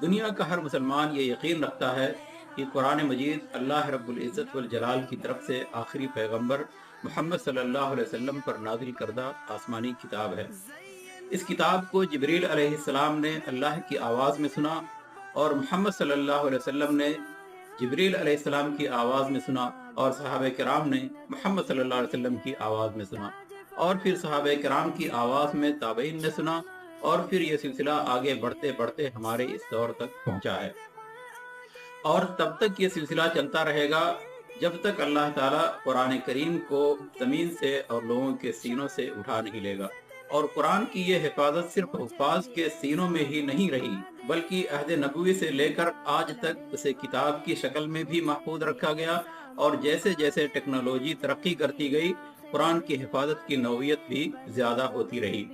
दुनिया का हर मुसलमान ये यकीन रखता है कि कुरान मजीद अल्लाह रब्बुल इज़्ज़त वल जलाल की तरफ से आखिरी पैगंबर मोहम्मद सल्लल्लाहु अलैहि वसल्लम पर नाज़िल करदा आसमानी किताब है। इस किताब को जिब्रील अलैहिस्सलाम ने अल्लाह की आवाज़ में सुना और मोहम्मद सल्लल्लाहु अलैहि वसल्लम ने जिब्रील अलैहिस्सलाम की आवाज़ में सुना और सहाबा किराम ने मोहम्मद सल्लल्लाहु अलैहि वसल्लम की आवाज़ में सुना और फिर सहाबा किराम की आवाज़ में ताबईन ने सुना और फिर ये सिलसिला आगे बढ़ते-बढ़ते हमारे इस दौर तक पहुँचा है। और तब तक ये सिलसिला चलता रहेगा जब तक अल्लाह ताला कुरान करीम को ज़मीन से और लोगों के सीनों से उठा नहीं लेगा। और कुरान की ये हिफाज़त सिर्फ़ हुफ़ाज़ के सीनों में ही नहीं रही, बल्कि अहद नबूवी से लेकर आज तक उसे किताब की शक्ल में भी महफ़ूज़ रखा गया और जैसे-जैसे टेक्नोलॉजी तरक्की करती गई, कुरान की हिफाज़त की नौइयत भी ज़्यादा होती रही।